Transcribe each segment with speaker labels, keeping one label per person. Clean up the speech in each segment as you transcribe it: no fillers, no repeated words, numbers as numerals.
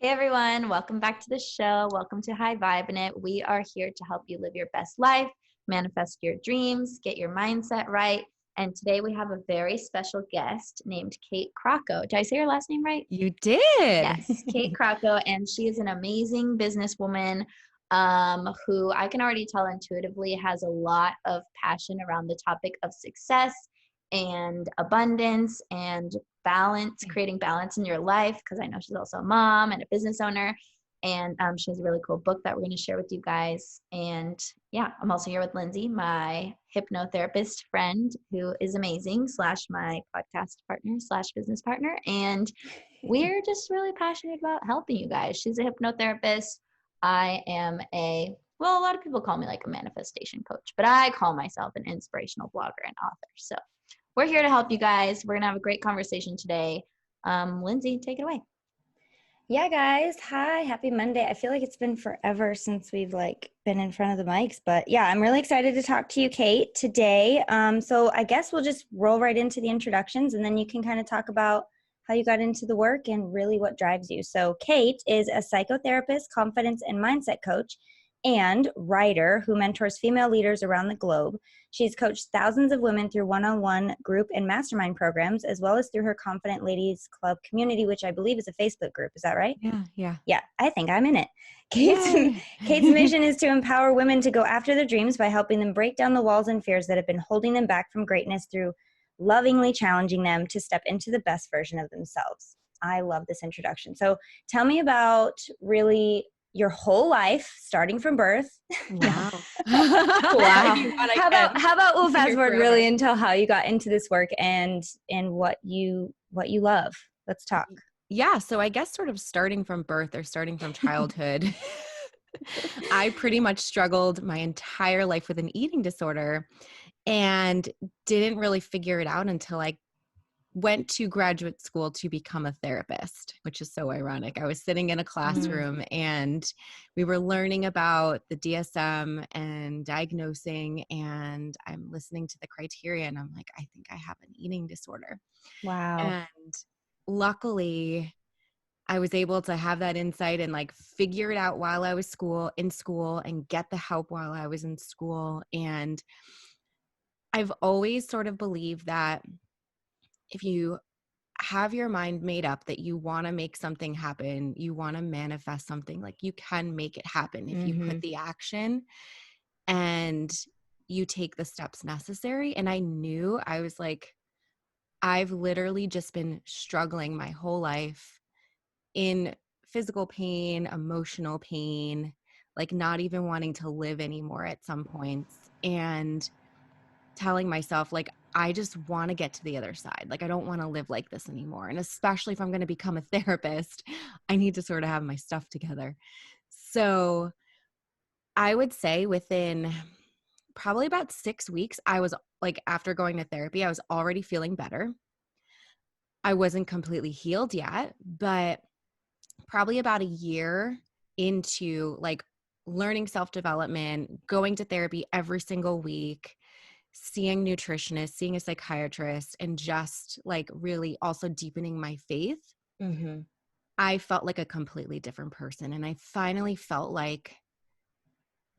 Speaker 1: Hey everyone, welcome back to the show. Welcome to High Vibin' It. We are here to help you live your best life, manifest your dreams, get your mindset right. And today we have a very special guest named Kate Crocco. Did I say your last name right?
Speaker 2: You did.
Speaker 1: Yes, Kate Crocco, and she is an amazing businesswoman who I can already tell intuitively has a lot of passion around the topic of success and abundance and balance, creating balance in your life. Because I know she's also a mom and a business owner, and she has a really cool book that we're going to share with you guys. And yeah, I'm also here with Lindsay, my hypnotherapist friend, who is amazing, slash my podcast partner, slash business partner, and we're just really passionate about helping you guys. She's a hypnotherapist. I am a lot of people call me like a manifestation coach, but I call myself an inspirational blogger and author. So we're here to help you guys. We're going to have a great conversation today. Lindsay, take it away.
Speaker 3: Yeah, guys. Hi. Happy Monday. I feel like it's been forever since we've been in front of the mics, but yeah, I'm really excited to talk to you, Kate, today. So I guess we'll just roll right into the introductions and then you can kind of talk about how you got into the work and really what drives you. So Kate is a psychotherapist, confidence and mindset coach, and writer who mentors female leaders around the globe. She's coached thousands of women through one-on-one group and mastermind programs, as well as through her Confident Ladies Club community, which I believe is a Facebook group. Is that right?
Speaker 2: Yeah.
Speaker 3: Yeah, I think I'm in it. Kate's mission is to empower women to go after their dreams by helping them break down the walls and fears that have been holding them back from greatness through lovingly challenging them to step into the best version of themselves. I love this introduction. So tell me about really your whole life, starting from birth.
Speaker 2: Wow.
Speaker 3: Wow. How about we'll fast forward really until how you got into this work and what you love. Let's talk.
Speaker 2: Yeah. So I guess sort of starting from birth or starting from childhood, I pretty much struggled my entire life with an eating disorder and didn't really figure it out until I went to graduate school to become a therapist, which is so ironic. I was sitting in a classroom and we were learning about the DSM and diagnosing, and I'm listening to the criteria and I'm like, I think I have an eating disorder.
Speaker 3: Wow.
Speaker 2: And luckily I was able to have that insight and figure it out while I was in school and get the help while I was in school. And I've always sort of believed that if you have your mind made up that you want to make something happen, you want to manifest something, you can make it happen if you put the action and you take the steps necessary. And I knew I was I've literally just been struggling my whole life in physical pain, emotional pain, not even wanting to live anymore at some points, and telling myself I just want to get to the other side. I don't want to live like this anymore. And especially if I'm going to become a therapist, I need to sort of have my stuff together. So I would say within probably about 6 weeks, I was after going to therapy, I was already feeling better. I wasn't completely healed yet, but probably about a year into learning self-development, going to therapy every single week, seeing nutritionists, seeing a psychiatrist, and just really also deepening my faith, I felt like a completely different person. And I finally felt like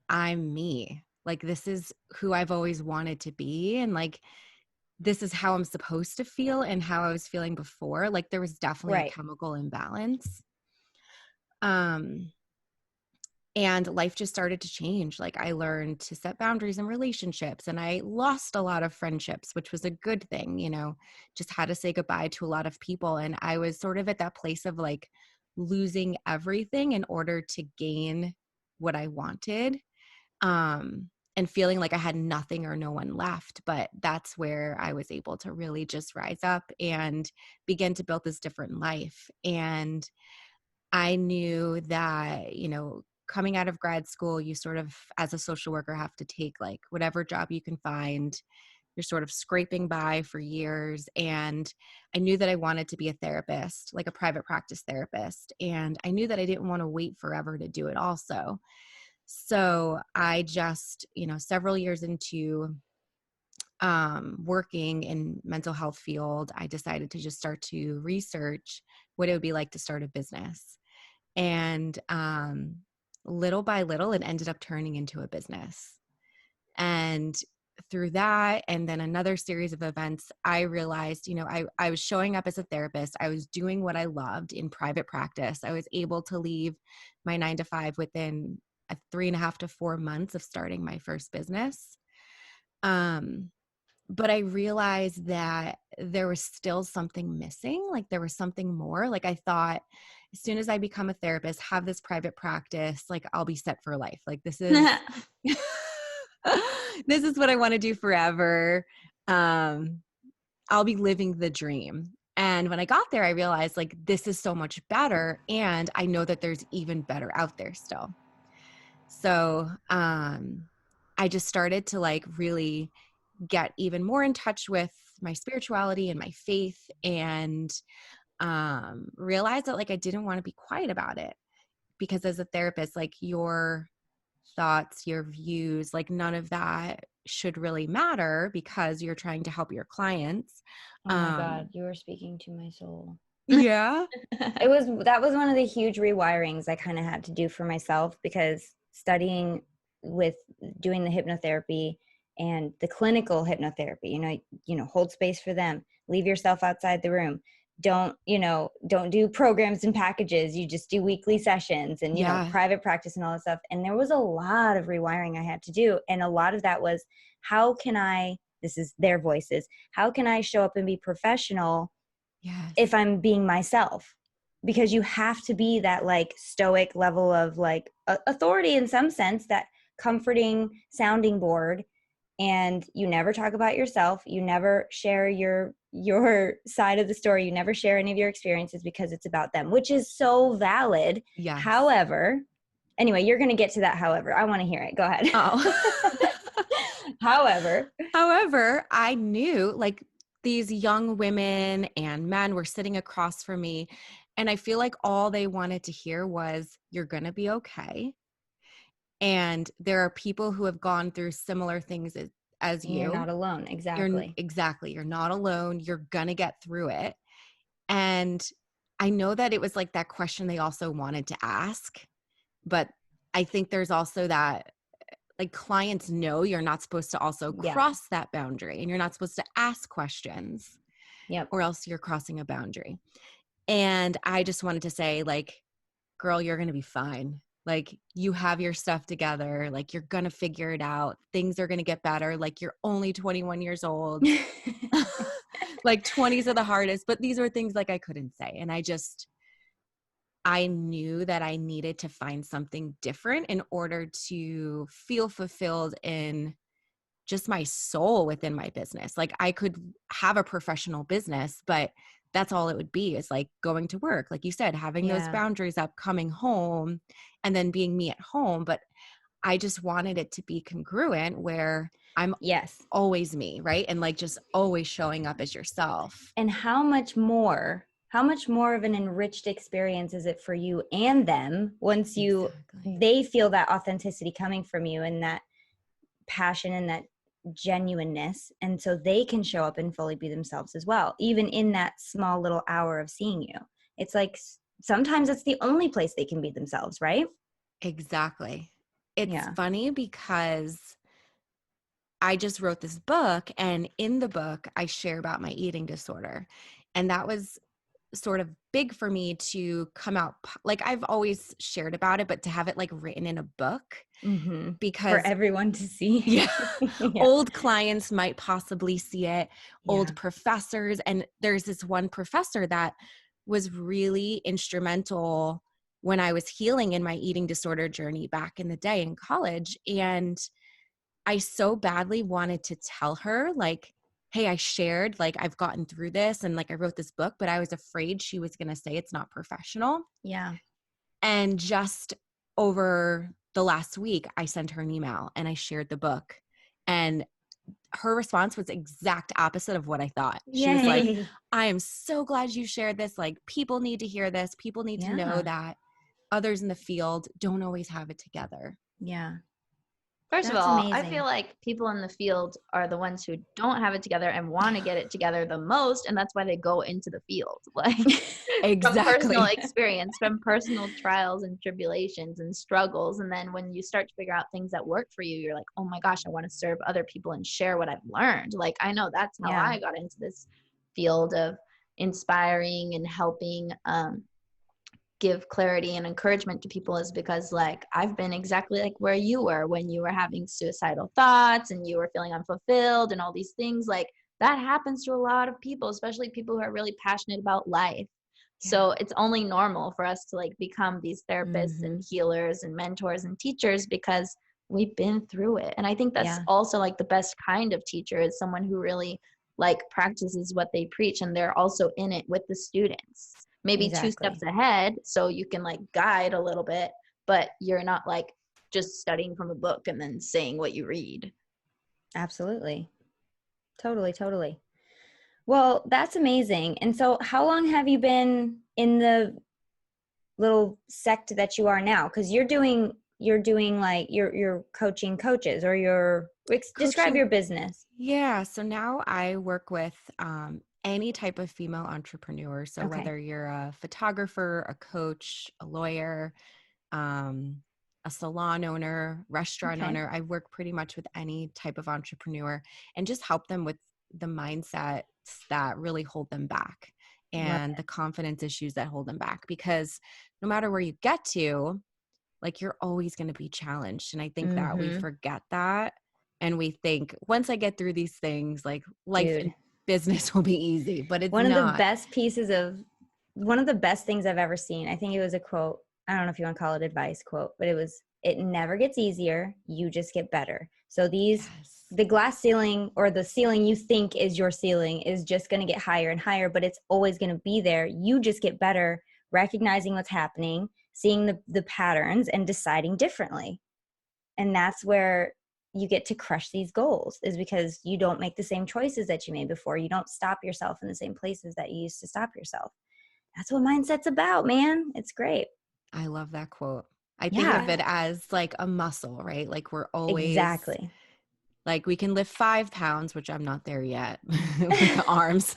Speaker 2: I'm me. This is who I've always wanted to be. And this is how I'm supposed to feel and how I was feeling before. There was definitely a chemical imbalance. And life just started to change. I learned to set boundaries in relationships, and I lost a lot of friendships, which was a good thing, just had to say goodbye to a lot of people. And I was sort of at that place of losing everything in order to gain what I wanted, and feeling like I had nothing or no one left. But that's where I was able to really just rise up and begin to build this different life. And I knew that, coming out of grad school, you sort of, as a social worker, have to take whatever job you can find. You're sort of scraping by for years. And I knew that I wanted to be a therapist, a private practice therapist. And I knew that I didn't want to wait forever to do it also. So I just, several years into working in mental health field, I decided to just start to research what it would be like to start a business. And little by little, it ended up turning into a business. And through that, and then another series of events, I realized, I was showing up as a therapist. I was doing what I loved in private practice. I was able to leave my 9 to 5 within 3.5 to 4 months of starting my first business. But I realized that there was still something missing. Like there was something more. Like I thought, as soon as I become a therapist, have this private practice, like I'll be set for life. Like this is this is what I want to do forever. I'll be living the dream. And when I got there, I realized like this is so much better. And I know that there's even better out there still. So I just started to like really get even more in touch with my spirituality and my faith, and realize that like I didn't want to be quiet about it, because as a therapist, like your thoughts, your views, like none of that should really matter because you're trying to help your clients.
Speaker 3: Oh my God, you are speaking to my soul.
Speaker 2: Yeah.
Speaker 3: That was one of the huge rewirings I kind of had to do for myself, because studying with doing the hypnotherapy and the clinical hypnotherapy, hold space for them, leave yourself outside the room. Don't do programs and packages. You just do weekly sessions and, private practice and all that stuff. And there was a lot of rewiring I had to do. And a lot of that was, this is their voices, how can I show up and be professional if I'm being myself? Because you have to be that like stoic level of like authority in some sense, that comforting sounding board. And you never talk about yourself. You never share your side of the story. You never share any of your experiences because it's about them, which is so valid.
Speaker 2: Yes.
Speaker 3: However, anyway, you're going to get to that. However, I want to hear it. Go ahead.
Speaker 2: Oh.
Speaker 3: However,
Speaker 2: I knew like these young women and men were sitting across from me, and I feel like all they wanted to hear was, you're going to be okay. And there are people who have gone through similar things as you.
Speaker 3: You're not alone. Exactly.
Speaker 2: You're not alone. You're going to get through it. And I know that it was like that question they also wanted to ask, but I think there's also that like clients know you're not supposed to also cross that boundary, and you're not supposed to ask questions, or else you're crossing a boundary. And I just wanted to say like, girl, you're going to be fine. Like you have your stuff together. Like you're going to figure it out. Things are going to get better. Like you're only 21 years old. Like 20s are the hardest, but these are things like I couldn't say. And I knew that I needed to find something different in order to feel fulfilled in just my soul within my business. Like I could have a professional business, but that's all it would be, is like going to work. Like you said, having those boundaries up, coming home, and then being me at home. But I just wanted it to be congruent where I'm always me, right? And like just always showing up as yourself.
Speaker 3: And how much more of an enriched experience is it for you and them once they feel that authenticity coming from you, and that passion and that genuineness, and so they can show up and fully be themselves as well, even in that small little hour of seeing you. It's like sometimes it's the only place they can be themselves, right?
Speaker 2: Exactly. It's funny because I just wrote this book, and in the book I share about my eating disorder, and that was sort of big for me to come out. Like I've always shared about it, but to have it like written in a book, because
Speaker 3: for everyone to see.
Speaker 2: Old clients might possibly see it, old professors. And there's this one professor that was really instrumental when I was healing in my eating disorder journey back in the day in college. And I so badly wanted to tell her like, hey, I shared, like I've gotten through this and like I wrote this book, but I was afraid she was going to say it's not professional.
Speaker 3: Yeah.
Speaker 2: And just over the last week, I sent her an email and I shared the book, and her response was exact opposite of what I thought. She was like, I am so glad you shared this. Like people need to hear this. People need to know that others in the field don't always have it together.
Speaker 3: Yeah.
Speaker 1: First of
Speaker 3: That's
Speaker 1: all, I
Speaker 3: amazing.
Speaker 1: feel like people in the field are the ones who don't have it together and want to get it together the most, and that's why they go into the field. Like from personal
Speaker 2: Exactly.
Speaker 1: experience, from personal trials and tribulations and struggles. And then when you start to figure out things that work for you, you're like, oh my gosh, I want to serve other people and share what I've learned. Like I know that's how
Speaker 3: Yeah.
Speaker 1: I got into this field of inspiring and helping give clarity and encouragement to people, is because like I've been exactly like where you were when you were having suicidal thoughts and you were feeling unfulfilled and all these things. Like that happens to a lot of people, especially people who are really passionate about life.
Speaker 3: Yeah.
Speaker 1: So it's only normal for us to like become these therapists
Speaker 3: Mm-hmm.
Speaker 1: and healers and mentors and teachers because we've been through it. And I think that's
Speaker 3: Yeah.
Speaker 1: also like the best kind of teacher is someone who really like practices what they preach, and they're also in it with the students, maybe two
Speaker 3: Exactly.
Speaker 1: steps ahead, so you can like guide a little bit, but you're not like just studying from a book and then saying what you read.
Speaker 3: Absolutely. Totally. Well, that's amazing. And so how long have you been in the little sect that you are now? Because you're doing like you're coaching coaches, or describe
Speaker 2: Coaching.
Speaker 3: your business.
Speaker 2: Yeah. So now I work with any type of female entrepreneur. So
Speaker 3: Okay.
Speaker 2: whether you're a photographer, a coach, a lawyer, um, a salon owner, restaurant
Speaker 3: Okay.
Speaker 2: owner, I work pretty much with any type of entrepreneur and just help them with the mindsets that really hold them back
Speaker 3: Love
Speaker 2: and the confidence issues that hold them back. Because no matter where you get to, like you're always going to be challenged. And I think that we
Speaker 3: Mm-hmm.
Speaker 2: forget that. And we think once I get through these things, like life
Speaker 3: Dude,
Speaker 2: and business will be easy, but it's
Speaker 3: one of the
Speaker 2: not.
Speaker 3: best things I've ever seen. I think it was a quote. I don't know if you want to call it advice quote, but it never gets easier. You just get better. So
Speaker 2: Yes.
Speaker 3: the glass ceiling, or the ceiling you think is your ceiling, is just going to get higher and higher, but it's always going to be there. You just get better recognizing what's happening, seeing the patterns, and deciding differently. And that's where you get to crush these goals, is because you don't make the same choices that you made before. You don't stop yourself in the same places that you used to stop yourself. That's what mindset's about, man. It's great.
Speaker 2: I love that quote. I think of
Speaker 3: Yeah,
Speaker 2: it as like a muscle, right? Like we're always
Speaker 3: exactly.
Speaker 2: like we can lift 5 pounds, which I'm not there yet with the arms.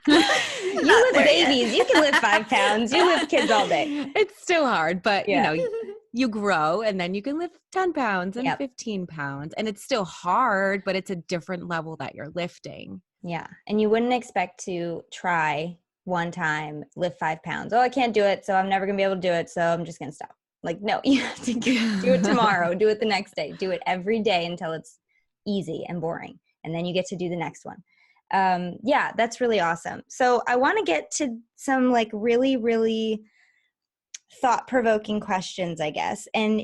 Speaker 3: You
Speaker 1: Not
Speaker 3: lift
Speaker 1: there yet.
Speaker 3: babies. You can lift 5 pounds. You lift kids all day.
Speaker 2: It's still hard, but you
Speaker 3: Yeah.
Speaker 2: know, you grow and then you can lift 10 pounds and
Speaker 3: Yep.
Speaker 2: 15 pounds. And it's still hard, but it's a different level that you're lifting.
Speaker 3: Yeah. And you wouldn't expect to try one time, lift 5 pounds. Oh, I can't do it, so I'm never going to be able to do it, so I'm just going to stop. Like, no, you have to do it tomorrow, do it the next day, do it every day until it's easy and boring. And then you get to do the next one. Yeah, that's really awesome. So I want to get to some like really, really thought-provoking questions, I guess. And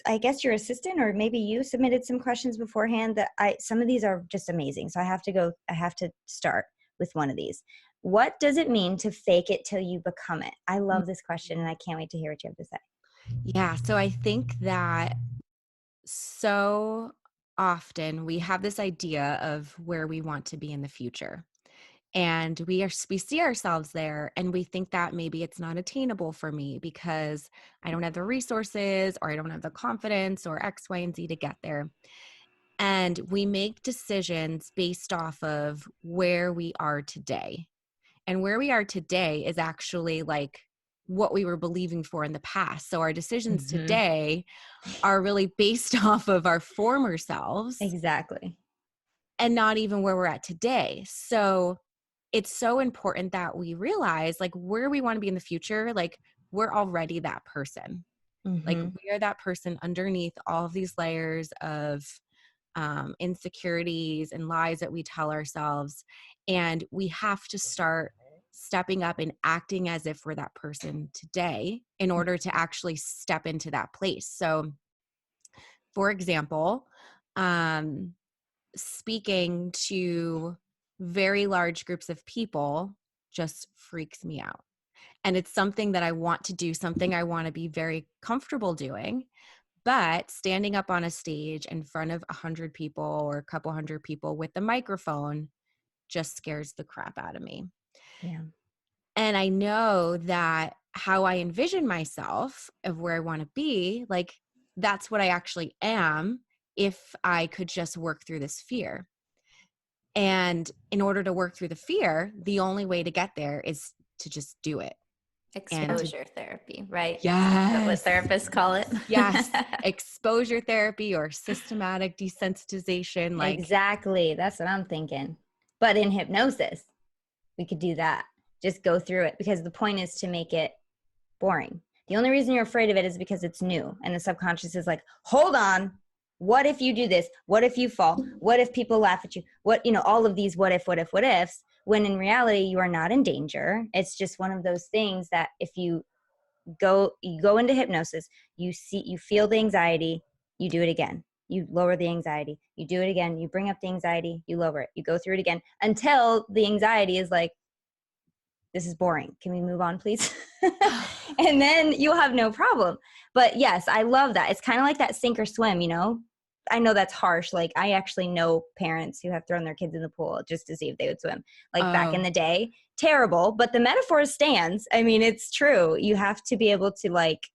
Speaker 3: I guess your assistant, or maybe you submitted some questions beforehand some of these are just amazing. So I have to start with one of these. What does it mean to fake it till you become it? I love this question, and I can't wait to hear what you have to say.
Speaker 2: Yeah. So I think that so often we have this idea of where we want to be in the future. And we see ourselves there and we think that maybe it's not attainable for me because I don't have the resources or I don't have the confidence or X, Y, and Z to get there. And we make decisions based off of where we are today. And where we are today is actually like what we were believing for in the past. So our decisions
Speaker 3: Mm-hmm.
Speaker 2: today are really based off of our former selves
Speaker 3: Exactly.
Speaker 2: and not even where we're at today. So it's so important that we realize like where we want to be in the future, like we're already that person. Like
Speaker 3: Mm-hmm.
Speaker 2: we are that person underneath all of these layers of insecurities and lies that we tell ourselves. And we have to start stepping up and acting as if we're that person today in order to actually step into that place. So, for example, speaking to very large groups of people just freaks me out. And it's something that I want to do, something I want to be very comfortable doing. But standing up on a stage in front of 100 people or a couple hundred people with the microphone just scares the crap out of me.
Speaker 3: Yeah.
Speaker 2: And I know that how I envision myself of where I want to be, like that's what I actually am if I could just work through this fear. And in order to work through the fear, the only way to get there is to just do it.
Speaker 1: Exposure therapy, right?
Speaker 2: Yes.
Speaker 1: That's what therapists call it.
Speaker 2: Yes. Exposure therapy or systematic desensitization. Like,
Speaker 3: exactly. That's what I'm thinking. But in hypnosis, we could do that. Just go through it, because the point is to make it boring. The only reason you're afraid of it is because it's new, and the subconscious is like, hold on, what if you do this? What if you fall? What if people laugh at you? What, all of these what ifs, when in reality you are not in danger. It's just one of those things that if you go into hypnosis, you feel the anxiety, you do it again, you lower the anxiety, you do it again, you bring up the anxiety, you lower it, you go through it again until the anxiety is like, this is boring. Can we move on, please? And then you'll have no problem. But yes, I love that. It's kind of like that sink or swim, I know that's harsh. Like, I actually know parents who have thrown their kids in the pool just to see if they would swim. Like, back in the day. Terrible. But the metaphor stands. I mean, it's true. You have to be able to, like,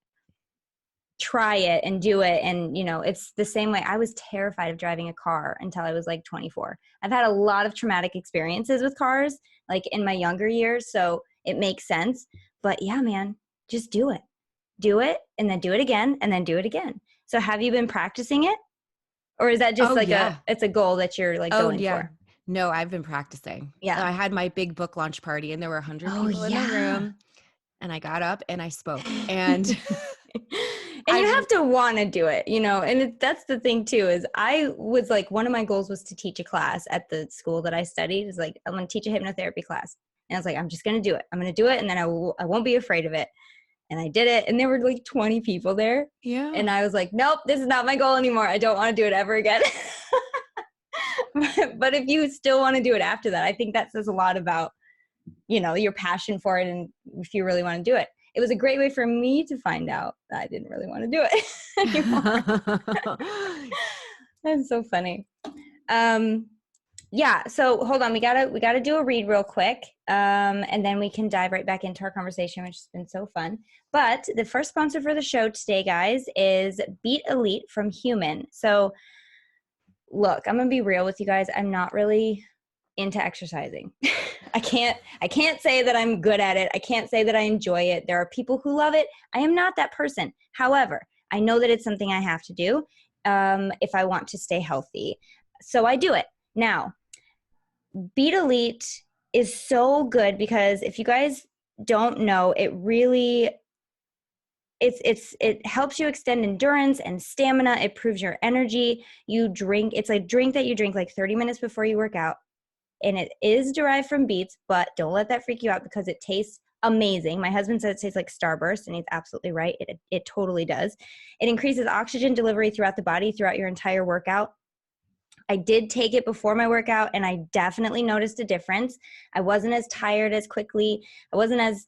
Speaker 3: try it and do it. And, it's the same way. I was terrified of driving a car until I was like 24. I've had a lot of traumatic experiences with cars, like in my younger years. So it makes sense. But yeah, man, just do it. Do it, and then do it again, and then do it again. So have you been practicing it? Or is that just it's a goal that you're like going for?
Speaker 2: No, I've been practicing.
Speaker 3: Yeah.
Speaker 2: I had my big book launch party, and there were 100 people in the room, and I got up and I spoke, and
Speaker 3: and you have to want to do it, and that's the thing too, is I was like, one of my goals was to teach a class at the school that I studied. Is like, I'm going to teach a hypnotherapy class. And I was like, I'm just going to do it. I'm going to do it. And then I won't be afraid of it. And I did it. And there were like 20 people there.
Speaker 2: Yeah.
Speaker 3: And I was like, nope, this is not my goal anymore. I don't want to do it ever again. But if you still want to do it after that, I think that says a lot about, your passion for it. And if you really want to do it. It was a great way for me to find out that I didn't really want to do it anymore. That's so funny. Yeah. So hold on. We gotta do a read real quick. And then we can dive right back into our conversation, which has been so fun. But the first sponsor for the show today, guys, is Beat Elite from Human. So look, I'm going to be real with you guys. I'm not really into exercising. I can't say that I'm good at it. I can't say that I enjoy it. There are people who love it. I am not that person. However, I know that it's something I have to do if I want to stay healthy. So I do it. Now, Beat Elite is so good because if you guys don't know, it really it helps you extend endurance and stamina. It improves your energy. It's a drink that you drink like 30 minutes before you work out. And it is derived from beets, but don't let that freak you out because it tastes amazing. My husband said it tastes like Starburst, and he's absolutely right. It totally does. It increases oxygen delivery throughout the body throughout your entire workout. I did take it before my workout, and I definitely noticed a difference. I wasn't as tired as quickly. I wasn't as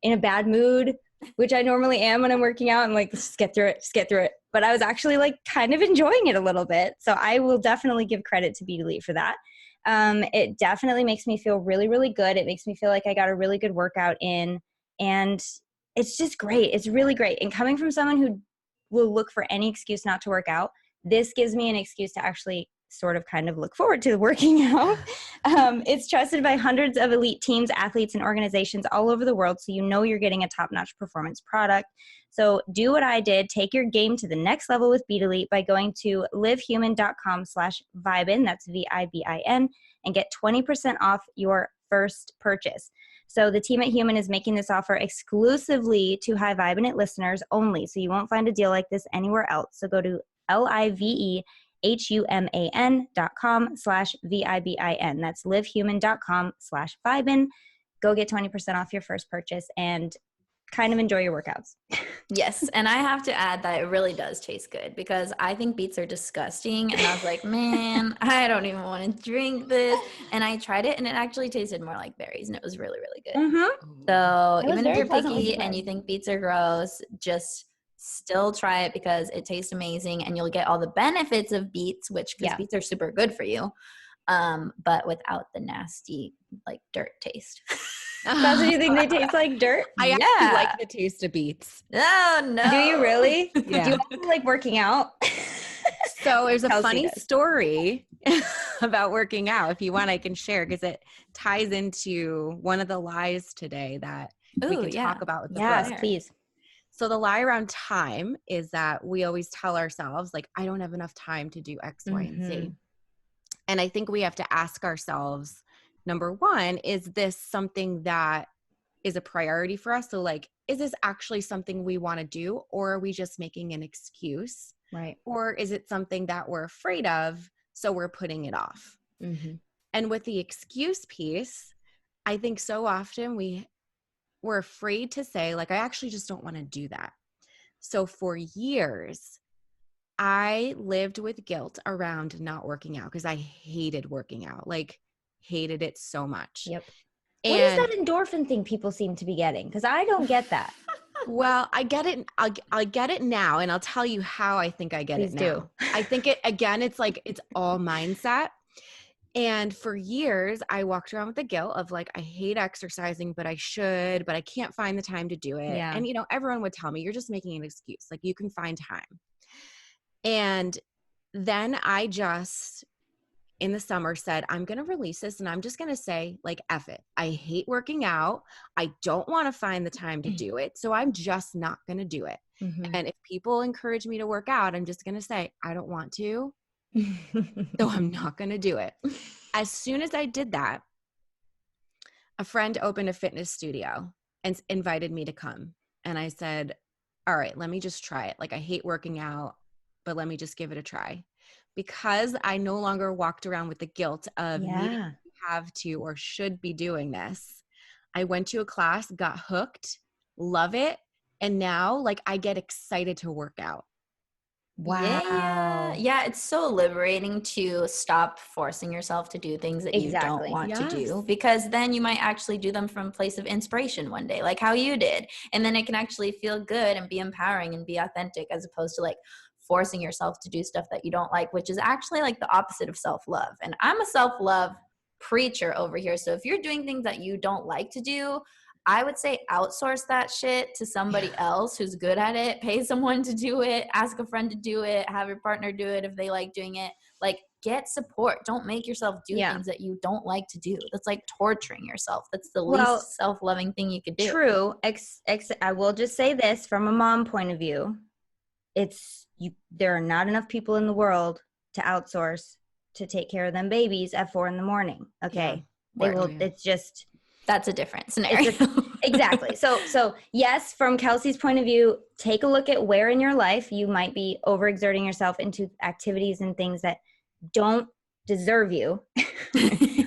Speaker 3: in a bad mood, which I normally am when I'm working out. I'm like, just get through it. But I was actually like kind of enjoying it a little bit. So I will definitely give credit to Beat Elite for that. It definitely makes me feel really, really good. It makes me feel like I got a really good workout in, and it's just great. It's really great. And coming from someone who will look for any excuse not to work out, this gives me an excuse to actually sort of kind of look forward to working out. It's trusted by hundreds of elite teams, athletes, and organizations all over the world. So you're getting a top-notch performance product. So do what I did. Take your game to the next level with Beat Elite by going to livehuman.com/Vibin. That's VIBIN, and get 20% off your first purchase. So the team at Human is making this offer exclusively to High Vibin listeners only. So you won't find a deal like this anywhere else. So go to livehuman.com/VIBIN. That's livehuman.com/Vibin. Go get 20% off your first purchase and kind of enjoy your workouts.
Speaker 1: Yes. And I have to add that it really does taste good because I think beets are disgusting. And I was like, man, I don't even want to drink this. And I tried it and it actually tasted more like berries and it was really, really good.
Speaker 3: Mm-hmm.
Speaker 1: So even if you're picky and you think beets are gross, just still try it because it tastes amazing and you'll get all the benefits of beets, because beets are super good for you. But without the nasty like dirt taste.
Speaker 3: That's what you think they taste like, dirt?
Speaker 2: I actually like the taste of beets.
Speaker 1: Oh, no.
Speaker 3: Do you really?
Speaker 2: Yeah.
Speaker 3: Do you also like working out?
Speaker 2: So there's a
Speaker 3: Kelsey
Speaker 2: funny
Speaker 3: does.
Speaker 2: story about working out. If you want, I can share because it ties into one of the lies today that we can talk about with the
Speaker 3: Yes,
Speaker 2: book.
Speaker 3: please.
Speaker 2: So the lie around time is that we always tell ourselves, like, I don't have enough time to do X, Y, and Z. And I think we have to ask ourselves, number one, is this something that is a priority for us? So like, is this actually something we want to do, or are we just making an excuse?
Speaker 3: Right.
Speaker 2: Or is it something that we're afraid of, so we're putting it off? And with the excuse piece, I think so often we're afraid to say, like, I actually just don't want to do that. So for years, I lived with guilt around not working out because I hated working out, like hated it so much.
Speaker 3: Yep.
Speaker 2: And
Speaker 3: what is that endorphin thing people seem to be getting? Because I don't get that.
Speaker 2: Well, I get it. I get it now, and I'll tell you how I think I get
Speaker 3: Please
Speaker 2: it now.
Speaker 3: do.
Speaker 2: I think it's like it's all mindset. And for years, I walked around with the guilt of like, I hate exercising, but I should, but I can't find the time to do it.
Speaker 3: Yeah.
Speaker 2: And, everyone would tell me, you're just making an excuse. Like, you can find time. And then I just, in the summer, said, I'm going to release this and I'm just going to say, like, F it. I hate working out. I don't want to find the time to do it. So I'm just not going to do it. And if people encourage me to work out, I'm just going to say, I don't want to. So I'm not going to do it. As soon as I did that, a friend opened a fitness studio and invited me to come. And I said, all right, let me just try it. Like, I hate working out, but let me just give it a try. Because I no longer walked around with the guilt of needing to have to or should be doing this. I went to a class, got hooked, love it. And now, like, I get excited to work out.
Speaker 3: Wow.
Speaker 1: Yeah, it's so liberating to stop forcing yourself to do things that you don't want to do, because then you might actually do them from a place of inspiration one day, like how you did. And then it can actually feel good and be empowering and be authentic, as opposed to like forcing yourself to do stuff that you don't like, which is actually like the opposite of self-love. And I'm a self-love preacher over here. So if you're doing things that you don't like to do, I would say outsource that shit to somebody else who's good at it. Pay someone to do it. Ask a friend to do it. Have your partner do it if they like doing it. Like, get support. Don't make yourself do things that you don't like to do. That's like torturing yourself. That's the least self-loving thing you could do.
Speaker 3: True. I will just say this from a mom point of view. There are not enough people in the world to outsource to take care of them babies at 4 a.m. Okay. It's just...
Speaker 1: That's a different scenario.
Speaker 3: Exactly. So yes, from Kelsey's point of view, take a look at where in your life you might be overexerting yourself into activities and things that don't deserve you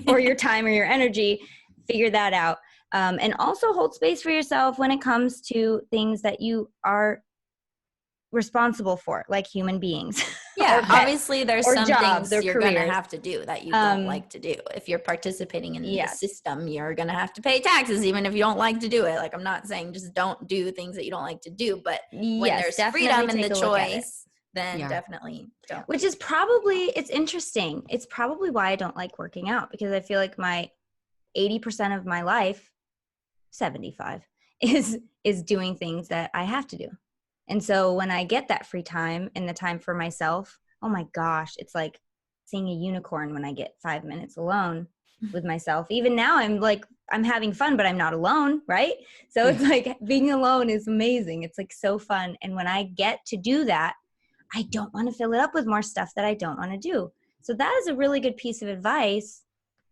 Speaker 3: or your time or your energy. Figure that out. And also hold space for yourself when it comes to things that you are responsible for, like human beings.
Speaker 1: Yeah, obviously there's some
Speaker 3: jobs,
Speaker 1: things you're going to
Speaker 3: careers.
Speaker 1: have to do that you don't like to do. If you're participating in the system, you're going to have to pay taxes even if you don't like to do it. Like, I'm not saying just don't do things that you don't like to do, but when there's freedom in the choice, then definitely don't.
Speaker 3: Which is probably, it's interesting. It's probably why I don't like working out, because I feel like my 80% of my life, 75, is doing things that I have to do. And so when I get that free time and the time for myself, oh my gosh, it's like seeing a unicorn when I get 5 minutes alone with myself. Even now I'm having fun, but I'm not alone, right? So it's like being alone is amazing. It's like so fun. And when I get to do that, I don't want to fill it up with more stuff that I don't want to do. So that is a really good piece of advice.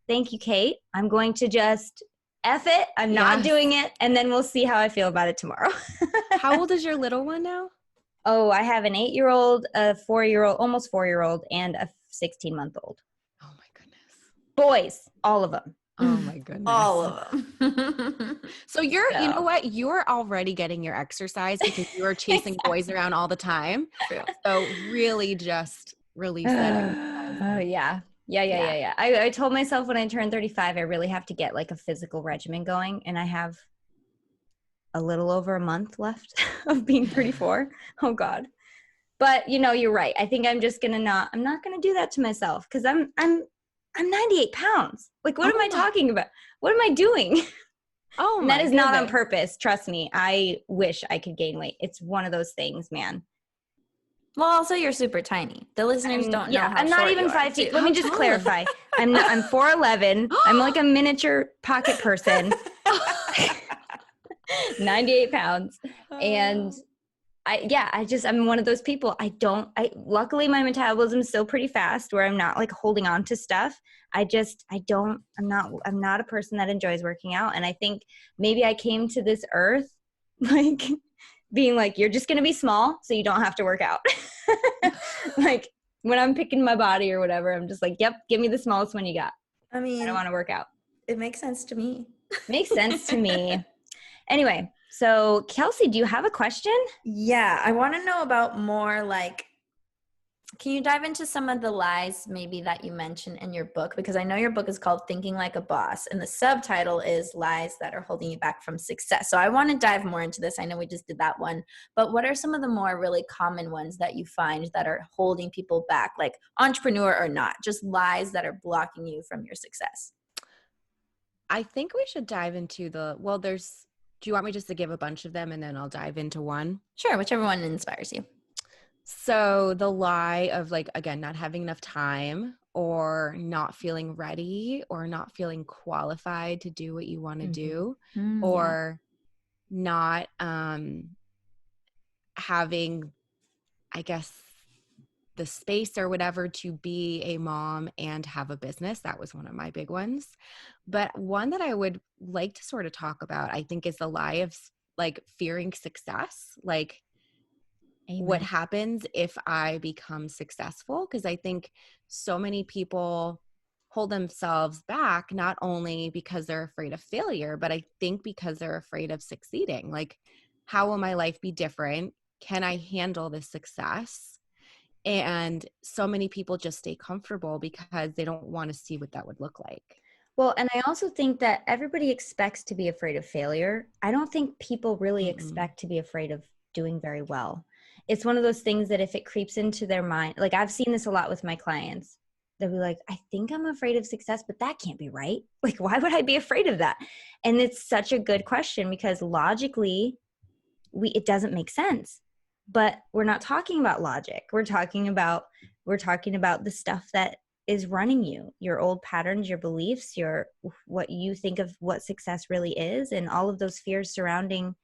Speaker 3: Thank you, Kate. I'm going to just F it. I'm not doing it. And then we'll see how I feel about it tomorrow.
Speaker 2: How old is your little one now?
Speaker 3: Oh, I have an 8-year-old, a 4-year-old, almost 4-year-old, and a 16-month-old.
Speaker 2: Oh my goodness.
Speaker 3: Boys, all of them.
Speaker 2: Oh my goodness.
Speaker 1: All of them.
Speaker 2: So you know what? You're already getting your exercise because you are chasing boys around all the time.
Speaker 1: True.
Speaker 2: So really just release that.
Speaker 3: Oh, yeah. Yeah. I told myself when I turned 35, I really have to get like a physical regimen going. And I have a little over a month left of being 34. Oh God. But you're right. I think I'm just I'm not going to do that to myself, because I'm 98 pounds. Like, what am I talking about? What am I doing?
Speaker 2: Oh
Speaker 3: And
Speaker 2: my
Speaker 3: that is not on
Speaker 2: goodness.
Speaker 3: purpose. Trust me. I wish I could gain weight. It's one of those things, man.
Speaker 1: Well, also you're super tiny. The listeners don't know how
Speaker 3: I'm not
Speaker 1: short you
Speaker 3: even
Speaker 1: are
Speaker 3: 5 feet.
Speaker 1: too.
Speaker 3: Let
Speaker 2: How
Speaker 3: me just
Speaker 2: tall?
Speaker 3: clarify. I'm 4'11". I'm like a miniature pocket person, 98 pounds. And I'm one of those people. Luckily my metabolism is still pretty fast where I'm not like holding on to stuff. I'm not a person that enjoys working out. And I think maybe I came to this earth like being like, you're just going to be small so you don't have to work out. Like when I'm picking my body or whatever, I'm just like, yep, give me the smallest one you got.
Speaker 1: I
Speaker 3: I
Speaker 1: mean,
Speaker 3: don't want to work out.
Speaker 1: it makes sense to me.
Speaker 3: Makes sense to me. Anyway, so Kelsey, do you have a question?
Speaker 1: Yeah, I want to know about more like, can you dive into some of the lies maybe that you mentioned in your book? Because I know your book is called Thinking Like a Boss, and the subtitle is Lies That Are Holding You Back from Success. So I want to dive more into this. I know we just did that one, but what are some of the more really common ones that you find that are holding people back, like entrepreneur or not, just lies that are blocking you from your success?
Speaker 2: I think we should dive into do you want me just to give a bunch of them and then I'll dive into one?
Speaker 1: Sure, whichever one inspires you.
Speaker 2: So the lie of like, again, not having enough time or not feeling ready or not feeling qualified to do what you want to do or not having, I guess, the space or whatever to be a mom and have a business. That was one of my big ones. But one that I would like to sort of talk about, I think, is the lie of like fearing success. Like,
Speaker 3: Amen.
Speaker 2: What happens if I become successful? Because I think so many people hold themselves back, not only because they're afraid of failure, but I think because they're afraid of succeeding. Like, how will my life be different? Can I handle this success? And so many people just stay comfortable because they don't want to see what that would look like.
Speaker 3: Well, and I also think that everybody expects to be afraid of failure. I don't think people really expect to be afraid of doing very well. It's one of those things that if it creeps into their mind, like I've seen this a lot with my clients, they'll be like, I think I'm afraid of success, but that can't be right. Like, why would I be afraid of that? And it's such a good question because logically, it doesn't make sense. But we're not talking about logic. We're talking about the stuff that is running you, your old patterns, your beliefs, what you think of what success really is, and all of those fears surrounding.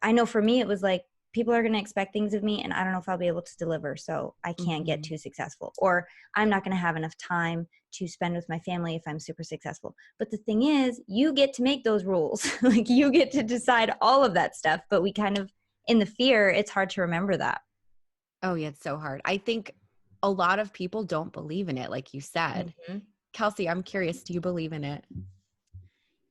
Speaker 3: I know for me, it was like, people are going to expect things of me and I don't know if I'll be able to deliver. So I can't get too successful, or I'm not going to have enough time to spend with my family if I'm super successful. But the thing is, you get to make those rules. Like you get to decide all of that stuff, but we kind of, in the fear, it's hard to remember that.
Speaker 2: Oh yeah, it's so hard. I think a lot of people don't believe in it, like you said. Kelsey, I'm curious, do you believe in it?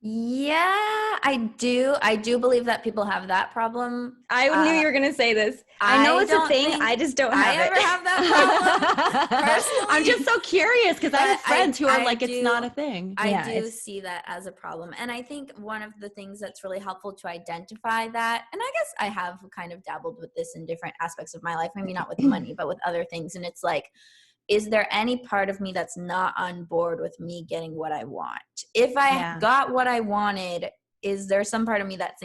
Speaker 1: Yeah, I do. I do believe that people have that problem.
Speaker 3: I knew you were going to say this. I know it's a thing. I just don't have it.
Speaker 1: I ever have that problem personally.
Speaker 2: I'm just so curious because I have friends who are like, it's not a thing.
Speaker 1: I do see that as a problem. And I think one of the things that's really helpful to identify that, and I guess I have kind of dabbled with this in different aspects of my life, maybe not with money, but with other things. And it's like, is there any part of me that's not on board with me getting what I want? If I got what I wanted, is there some part of me that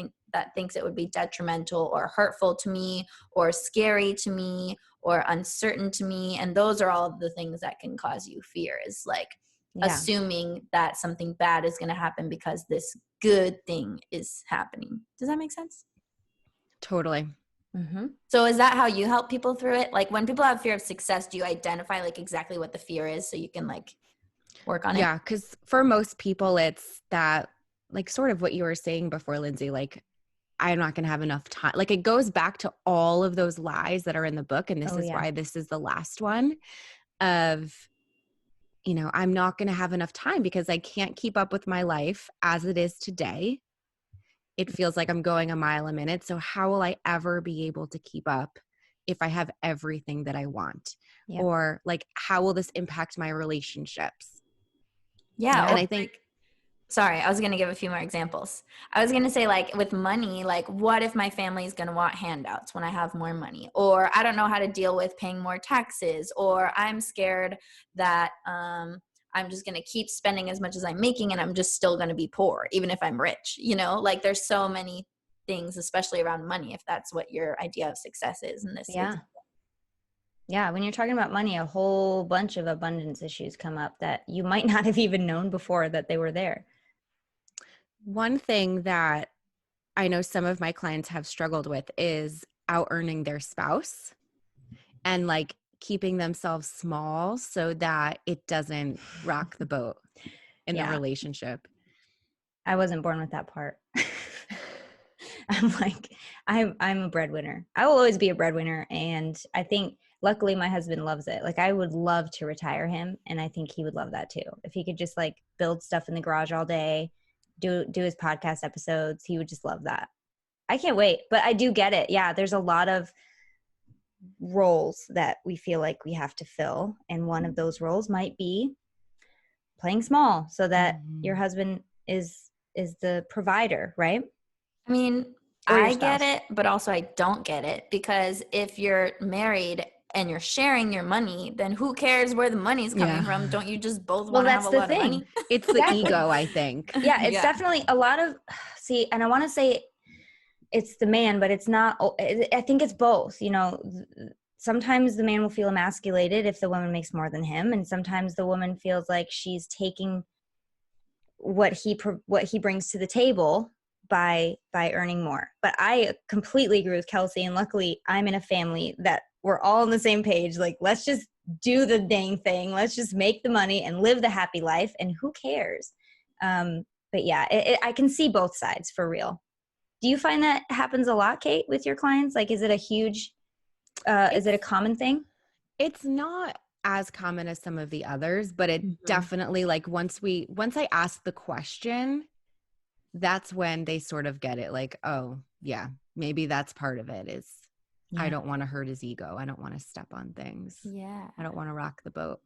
Speaker 1: thinks it would be detrimental or hurtful to me or scary to me or uncertain to me? And those are all of the things that can cause you fear, is like assuming that something bad is going to happen because this good thing is happening. Does that make sense?
Speaker 2: Totally.
Speaker 1: So is that how you help people through it? Like when people have fear of success, do you identify like exactly what the fear is so you can like work on it?
Speaker 2: Yeah, because for most people, it's that like sort of what you were saying before, Lindsay, like I'm not going to have enough time. Like it goes back to all of those lies that are in the book. And this is why this is the last one of, I'm not going to have enough time because I can't keep up with my life as it is today. It feels like I'm going a mile a minute. So how will I ever be able to keep up if I have everything that I want? Yep. Or like, how will this impact my relationships?
Speaker 1: Yeah.
Speaker 2: And I think,
Speaker 1: sorry, I was going to give a few more examples. I was going to say like with money, like what if my family is going to want handouts when I have more money? Or I don't know how to deal with paying more taxes, or I'm scared that I'm just going to keep spending as much as I'm making and I'm just still going to be poor, even if I'm rich, you know, like there's so many things, especially around money, if that's what your idea of success is in this
Speaker 3: Yeah.
Speaker 1: example.
Speaker 3: Yeah, when you're talking about money, a whole bunch of abundance issues come up that you might not have even known before that they were there.
Speaker 2: One thing that I know some of my clients have struggled with is out earning their spouse and like keeping themselves small so that it doesn't rock the boat in the relationship.
Speaker 3: I wasn't born with that part. I'm like, I'm a breadwinner. I will always be a breadwinner. And I think luckily my husband loves it. Like I would love to retire him. And I think he would love that too. If he could just like build stuff in the garage all day, do his podcast episodes, he would just love that. I can't wait, but I do get it. Yeah. There's a lot of roles that we feel like we have to fill. And one of those roles might be playing small so that your husband is the provider, right?
Speaker 1: I mean, I get it, but also I don't get it, because if you're married and you're sharing your money, then who cares where the money's coming from? Don't you just both want to have a lot of money?
Speaker 2: It's the ego, I think.
Speaker 3: Yeah, it's definitely a lot of, see, and I want to say it's the man, but it's not, I think it's both, you know. Sometimes the man will feel emasculated if the woman makes more than him, and sometimes the woman feels like she's taking what he brings to the table by earning more. But I completely agree with Kelsey, and luckily I'm in a family that we're all on the same page. Like, let's just do the dang thing. Let's just make the money and live the happy life, and who cares? But yeah, I can see both sides for real. Do you find that happens a lot, Kate, with your clients? Like, is it a huge, is it a common thing?
Speaker 2: It's not as common as some of the others, but it definitely, like, once I ask the question, that's when they sort of get it. Like, oh yeah, maybe that's part of it is I don't want to hurt his ego. I don't want to step on things.
Speaker 1: Yeah.
Speaker 2: I don't want to rock the boat.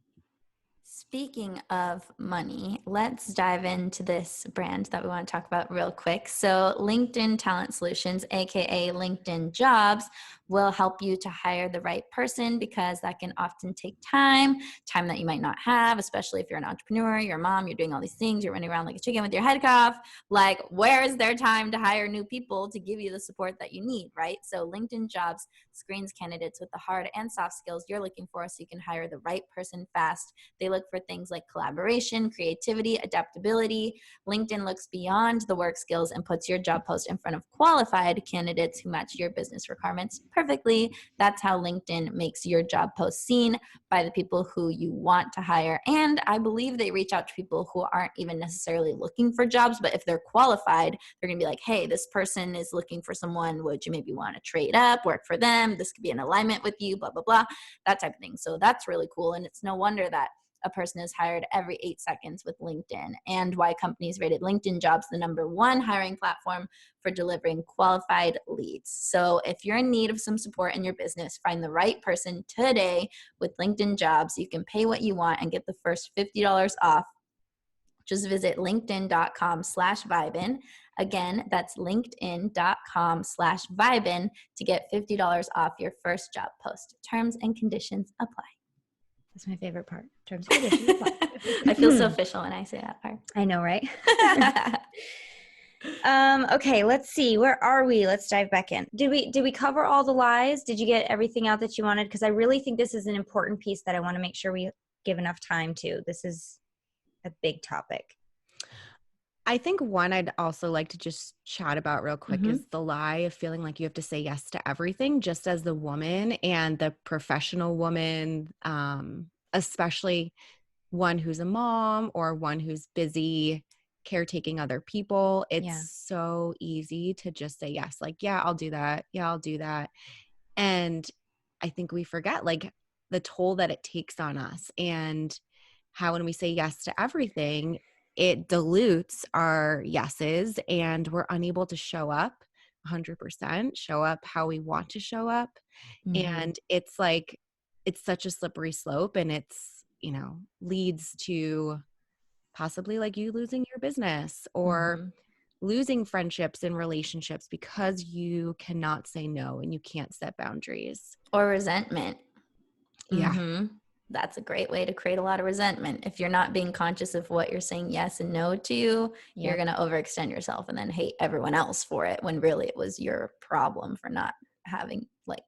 Speaker 1: Speaking of money, let's dive into this brand that we want to talk about real quick. So LinkedIn Talent Solutions, aka LinkedIn Jobs, will help you to hire the right person, because that can often take time that you might not have, especially if you're an entrepreneur, you're a mom, you're doing all these things, you're running around like a chicken with your head cut off. Like, where is there time to hire new people to give you the support that you need, right? So LinkedIn Jobs screens candidates with the hard and soft skills you're looking for so you can hire the right person fast. They look for things like collaboration, creativity, adaptability. LinkedIn looks beyond the work skills and puts your job post in front of qualified candidates who match your business requirements perfectly. That's how LinkedIn makes your job post seen by the people who you want to hire. And I believe they reach out to people who aren't even necessarily looking for jobs, but if they're qualified, they're going to be like, hey, this person is looking for someone. Would you maybe want to trade up, work for them? This could be in alignment with you, blah, blah, blah, that type of thing. So that's really cool. And it's no wonder that a person is hired every 8 seconds with LinkedIn, and why companies rated LinkedIn Jobs the #1 hiring platform for delivering qualified leads. So if you're in need of some support in your business, find the right person today with LinkedIn Jobs. You can pay what you want and get the first $50 off. Just visit linkedin.com/Vibin. Again, that's linkedin.com/Vibin to get $50 off your first job post. Terms and conditions apply.
Speaker 3: That's my favorite part. Terms and conditions apply.
Speaker 1: I feel so official when I say that part.
Speaker 3: I know, right? Okay, let's see. Where are we? Let's dive back in. Did we cover all the lies? Did you get everything out that you wanted? Because I really think this is an important piece that I want to make sure we give enough time to. This is a big topic.
Speaker 2: I think one I'd also like to just chat about real quick is the lie of feeling like you have to say yes to everything, just as the woman and the professional woman, especially one who's a mom or one who's busy caretaking other people. It's so easy to just say yes. Like, yeah, I'll do that. Yeah, I'll do that. And I think we forget like the toll that it takes on us, and how when we say yes to everything, it dilutes our yeses and we're unable to show up 100%, show up how we want to show up. And it's like, it's such a slippery slope, and it's, you know, leads to possibly like you losing your business or losing friendships and relationships because you cannot say no and you can't set boundaries.
Speaker 1: Or resentment.
Speaker 2: Yeah.
Speaker 1: that's a great way to create a lot of resentment. If you're not being conscious of what you're saying yes and no to, you're going to overextend yourself and then hate everyone else for it, when really it was your problem for not having like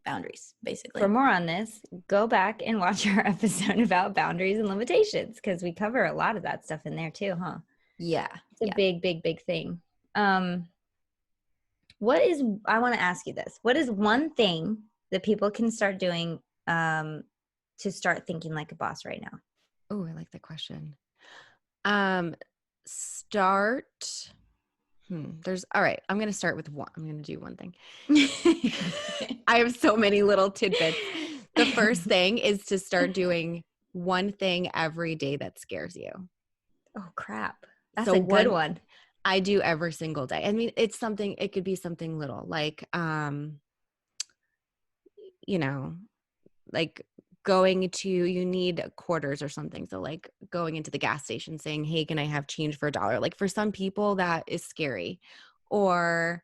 Speaker 1: boundaries, basically.
Speaker 3: For more on this, go back and watch our episode about boundaries and limitations, because we cover a lot of that stuff in there too, huh?
Speaker 1: Yeah.
Speaker 3: It's a big thing. I want to ask you this. What is one thing that people can start doing to start thinking like a boss right now?
Speaker 2: Oh, I like that question. All right. I'm going to start with one. I'm going to do one thing. I have so many little tidbits. The first thing is to start doing one thing every day that scares you.
Speaker 3: Oh, crap. That's a good one.
Speaker 2: I do every single day. I mean, it could be something little like, like you need quarters or something. So like going into the gas station saying, hey, can I have change for $1? Like for some people that is scary. Or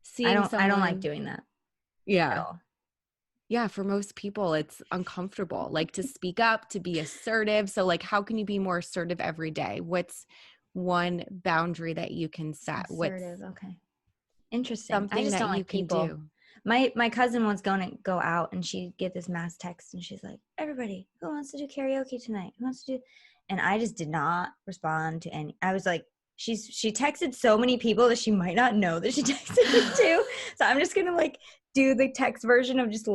Speaker 2: seeing
Speaker 3: I don't like doing that.
Speaker 2: Yeah. Yeah. For most people, it's uncomfortable, like to speak up, to be assertive. So like, how can you be more assertive every day? What's one boundary that you can set?
Speaker 3: Assertive. Okay. Interesting.
Speaker 2: Something
Speaker 3: I just
Speaker 2: that
Speaker 3: don't
Speaker 2: you
Speaker 3: like
Speaker 2: can
Speaker 3: people.
Speaker 2: do.
Speaker 3: My cousin was going to go out, and she get this mass text, and she's like, everybody, who wants to do karaoke tonight? Who wants to do? And I just did not respond to any. I was like, she texted so many people that she might not know that she texted me to. So I'm just going to like do the text version of just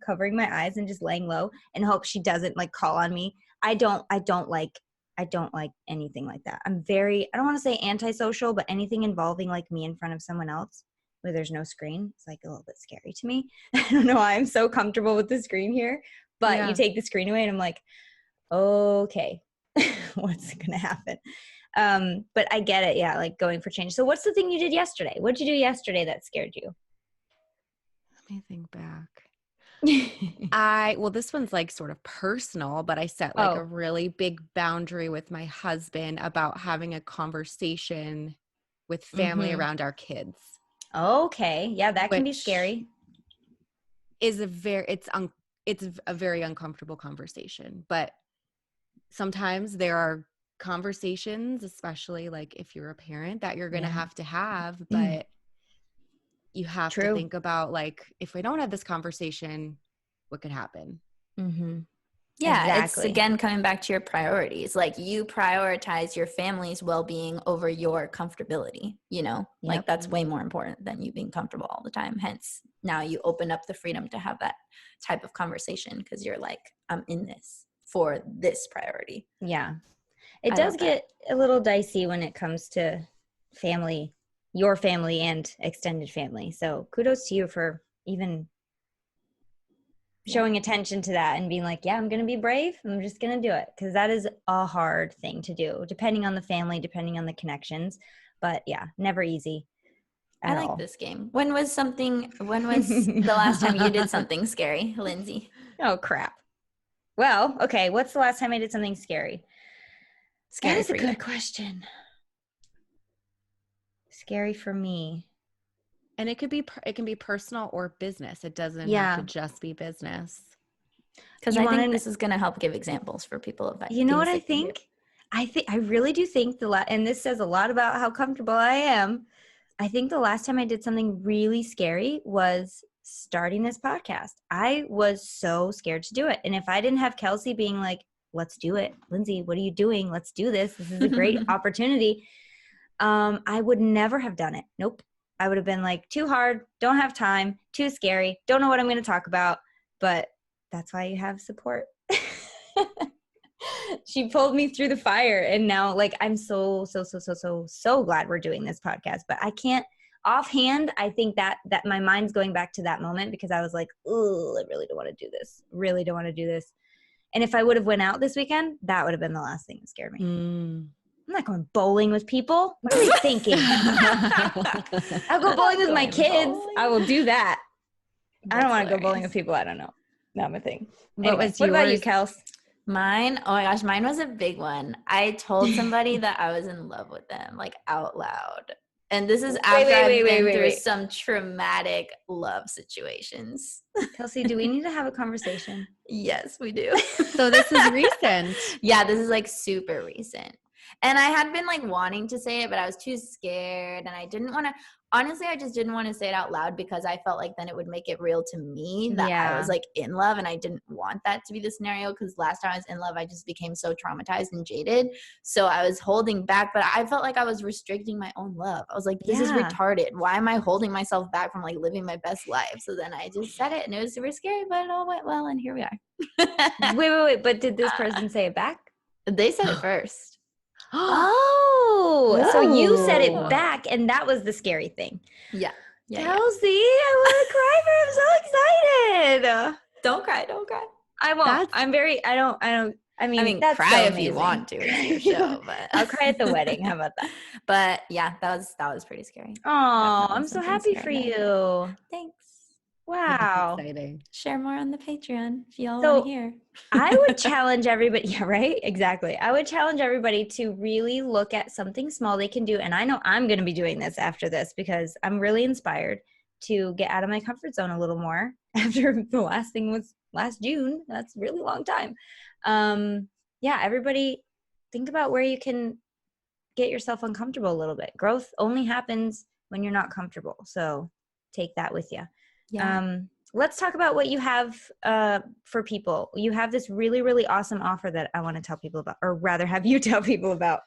Speaker 3: covering my eyes and just laying low and hope she doesn't like call on me. I don't like anything like that. I don't want to say antisocial, but anything involving like me in front of someone else where there's no screen, it's like a little bit scary to me. I don't know why I'm so comfortable with the screen here, but you take the screen away and I'm like, okay, what's going to happen? But I get it. Yeah. Like going for change. So what's the thing you did yesterday? What did you do yesterday that scared you?
Speaker 2: Let me think back. This one's like sort of personal, but I set like a really big boundary with my husband about having a conversation with family around our kids.
Speaker 3: Okay. Yeah, that can be scary.
Speaker 2: It's a very uncomfortable conversation, but sometimes there are conversations, especially like if you're a parent, that you're going to have, but you have to think about like, if we don't have this conversation, what could happen?
Speaker 3: Mm-hmm.
Speaker 1: Yeah,
Speaker 3: exactly.
Speaker 1: It's again coming back to your priorities. Like you prioritize your family's well-being over your comfortability, like that's way more important than you being comfortable all the time. Hence, now you open up the freedom to have that type of conversation because you're like, I'm in this for this priority.
Speaker 3: Yeah. It does get a little dicey when it comes to family, your family and extended family. So kudos to you for even showing attention to that and being like, yeah, I'm going to be brave. I'm just going to do it. Because that is a hard thing to do, depending on the family, depending on the connections. But yeah, never easy.
Speaker 1: I like this game. When was the last time you did something scary, Lindsay?
Speaker 3: Oh, crap. Well, okay. What's the last time I did something scary? That is a good question. Scary for me.
Speaker 2: And it can be personal or business. It doesn't have to just be business.
Speaker 1: Because I think this is going to help give examples for people of
Speaker 3: you know what I think? I really do think and this says a lot about how comfortable I am. I think the last time I did something really scary was starting this podcast. I was so scared to do it. And if I didn't have Kelsey being like, let's do it. Lindsay, what are you doing? Let's do this. This is a great opportunity. I would never have done it. Nope. I would have been like, too hard, don't have time, too scary, don't know what I'm going to talk about. But that's why you have support. She pulled me through the fire. And now like, I'm so glad we're doing this podcast. But I can't offhand. I think that my mind's going back to that moment because I was like, oh, I really don't want to do this. Really don't want to do this. And if I would have went out this weekend, that would have been the last thing that scared me. I'm not going bowling with people. What are they thinking? I'll go bowling with my kids. I will do that. I don't want to go bowling with people I don't know. Not my thing. Anyway, what about you, Kels?
Speaker 1: Mine? Oh my gosh, mine was a big one. I told somebody that I was in love with them, like out loud. And this is after I've been through
Speaker 3: wait.
Speaker 1: some traumatic love situations.
Speaker 3: Kelsey, do we need to have a conversation?
Speaker 1: Yes, we do.
Speaker 2: So this is recent.
Speaker 1: Yeah, this is like super recent. And I had been like wanting to say it, but I was too scared and I didn't want to. Honestly, I just didn't want to say it out loud because I felt like then it would make it real to me that I was like in love, and I didn't want that to be the scenario because last time I was in love, I just became so traumatized and jaded. So I was holding back, but I felt like I was restricting my own love. I was like, this is retarded. Why am I holding myself back from like living my best life? So then I just said it and it was super scary, but it all went well and here we are.
Speaker 3: Wait. But did this person say it back?
Speaker 1: They said it first.
Speaker 3: Oh, so you said it back, and that was the scary thing.
Speaker 1: Yeah.
Speaker 3: Kelsey, I want to cry, I'm so excited.
Speaker 1: Don't cry.
Speaker 3: I won't. I mean, that's
Speaker 1: cry
Speaker 3: so
Speaker 1: if you want to. It's your show, but
Speaker 3: I'll cry at the wedding. How about that?
Speaker 1: But yeah, that was pretty scary.
Speaker 3: Oh, I'm so happy for you.
Speaker 1: Thanks.
Speaker 3: Wow.
Speaker 2: That's exciting.
Speaker 1: Share more on the Patreon if y'all want to hear.
Speaker 3: I would challenge everybody. Yeah, right? Exactly. I would challenge everybody to really look at something small they can do. And I know I'm going to be doing this after this because I'm really inspired to get out of my comfort zone a little more after the last thing was last June. That's a really long time. Yeah, everybody think about where you can get yourself uncomfortable a little bit. Growth only happens when you're not comfortable. So take that with you. Yeah. Let's talk about what you have for people. You have this really, really awesome offer that I want to tell people about, or rather have you tell people about.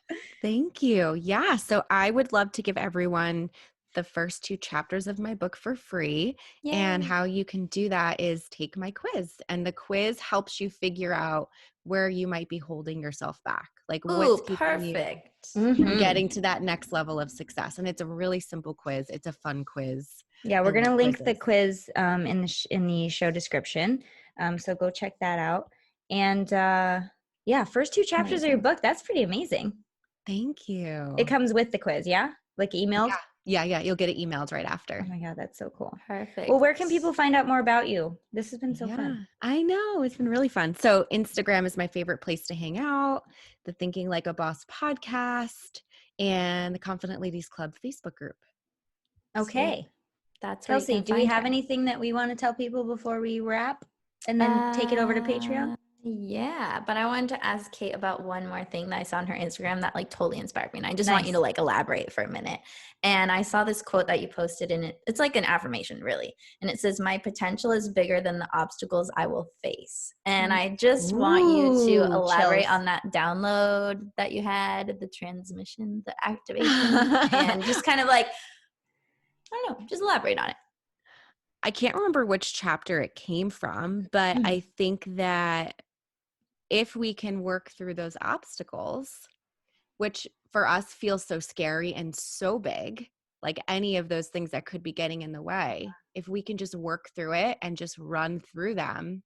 Speaker 2: Thank you. Yeah. So I would love to give everyone the first 2 chapters of my book for free. Yay. And how you can do that is take my quiz. And the quiz helps you figure out where you might be holding yourself back. Like what's keeping you from getting to that next level of success. And it's a really simple quiz. It's a fun quiz.
Speaker 3: Yeah, we're going to link the quiz in the show description. So go check that out. And yeah, first 2 chapters of your book. That's pretty amazing.
Speaker 2: Thank you.
Speaker 3: It comes with the quiz, yeah? Like emailed?
Speaker 2: Yeah. You'll get it emailed right after.
Speaker 3: Oh my God, that's so cool.
Speaker 1: Perfect.
Speaker 3: Well, where can people find out more about you? This has been so fun.
Speaker 2: I know. It's been really fun. So Instagram is my favorite place to hang out. The Thinking Like a Boss podcast and the Confident Ladies Club Facebook group.
Speaker 3: Okay.
Speaker 1: Sweet. That's
Speaker 3: Kelsey, do we have anything that we want to tell people before we wrap and then take it over to Patreon?
Speaker 1: Yeah, but I wanted to ask Kate about one more thing that I saw on her Instagram that like totally inspired me. And I just want you to like elaborate for a minute. And I saw this quote that you posted in it. It's like an affirmation really. And it says, my potential is bigger than the obstacles I will face. And I just want you to elaborate on that download that you had, the transmission, the activation, and just kind of like, I don't know, just elaborate on it.
Speaker 2: I can't remember which chapter it came from, but I think that if we can work through those obstacles, which for us feels so scary and so big, like any of those things that could be getting in the way, if we can just work through it and just run through them,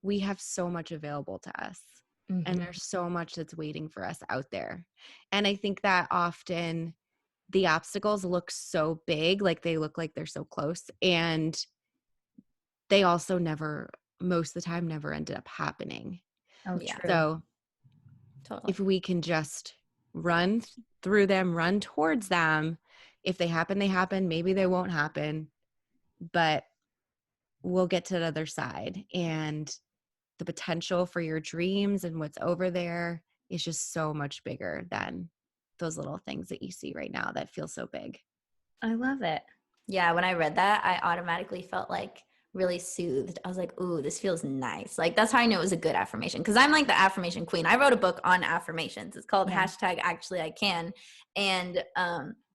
Speaker 2: we have so much available to us. And there's so much that's waiting for us out there. And I think that often the obstacles look so big, like they look like they're so close, and they also never, most of the time, never ended up happening.
Speaker 3: Oh, yeah.
Speaker 2: So if we can just run through them, run towards them, if they happen, they happen. Maybe they won't happen, but we'll get to the other side. And the potential for your dreams and what's over there is just so much bigger than those little things that you see right now that feel so big.
Speaker 3: I love it.
Speaker 1: Yeah, when I read that, I automatically felt like really soothed. I was like, ooh, this feels nice. Like that's how I knew it was a good affirmation, because I'm like the affirmation queen. I wrote a book on affirmations. It's called #ActuallyICan. And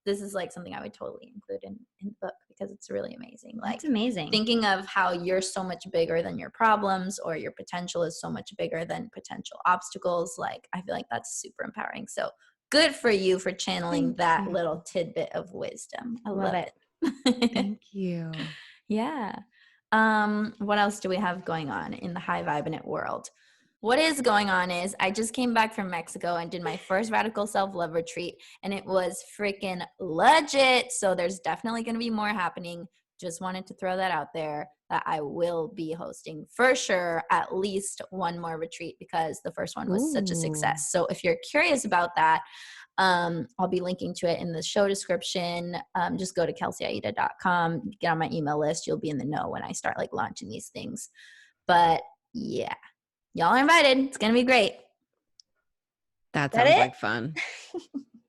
Speaker 1: this is like something I would totally include in the book because it's really amazing. Like,
Speaker 3: it's amazing.
Speaker 1: Thinking of how you're so much bigger than your problems, or your potential is so much bigger than potential obstacles. Like, I feel like that's super empowering. So good for you for channeling that little tidbit of wisdom. I love it.
Speaker 2: Thank you.
Speaker 1: Yeah. What else do we have going on in the high vibe in it world? What is going on is I just came back from Mexico and did my first radical self-love retreat, and it was freaking legit. So there's definitely going to be more happening. Just wanted to throw that out there that I will be hosting for sure at least one more retreat, because the first one was such a success. So if you're curious about that, I'll be linking to it in the show description. Just go to kelseyaida.com, get on my email list. You'll be in the know when I start like launching these things. But yeah, y'all are invited. It's going to be great.
Speaker 2: That
Speaker 3: That
Speaker 2: sounds
Speaker 3: it?
Speaker 2: like fun.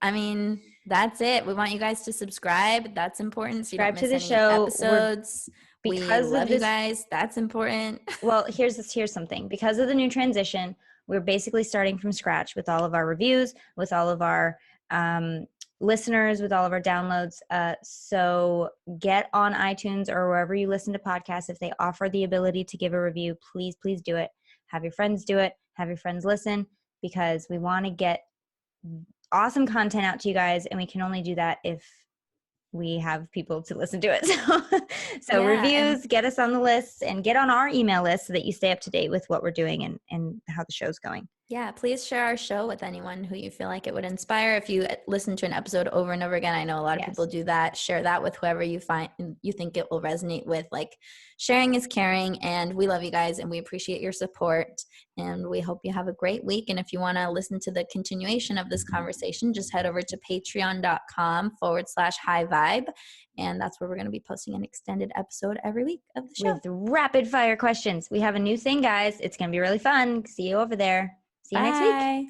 Speaker 1: I mean, that's it. We want you guys to subscribe. That's important. So you don't
Speaker 3: Subscribe to
Speaker 1: miss
Speaker 3: the
Speaker 1: any
Speaker 3: show.
Speaker 1: episodes. We
Speaker 3: Because of
Speaker 1: love you
Speaker 3: this-
Speaker 1: guys. That's important.
Speaker 3: Well, here's something. Because of the new transition, we're basically starting from scratch with all of our reviews, with all of our listeners, with all of our downloads. So get on iTunes or wherever you listen to podcasts. If they offer the ability to give a review, please do it. Have your friends do it. Have your friends listen, because we want to get awesome content out to you guys, and we can only do that if we have people to listen to it. So
Speaker 1: Yeah,
Speaker 3: reviews, get us on the list, and get on our email list so that you stay up to date with what we're doing and how the show's going.
Speaker 1: Yeah, please share our show with anyone who you feel like it would inspire. If you listen to an episode over and over again, I know a lot of
Speaker 3: Yes.
Speaker 1: people do that. Share that with whoever you think it will resonate with. Like, sharing is caring, and we love you guys and we appreciate your support, and we hope you have a great week. And if you want to listen to the continuation of this conversation, just head over to patreon.com/high vibe, and that's where we're going to be posting an extended episode every week of the show.
Speaker 3: With rapid fire questions. We have a new thing, guys. It's going to be really fun. See you over there. See you next week.
Speaker 1: Bye.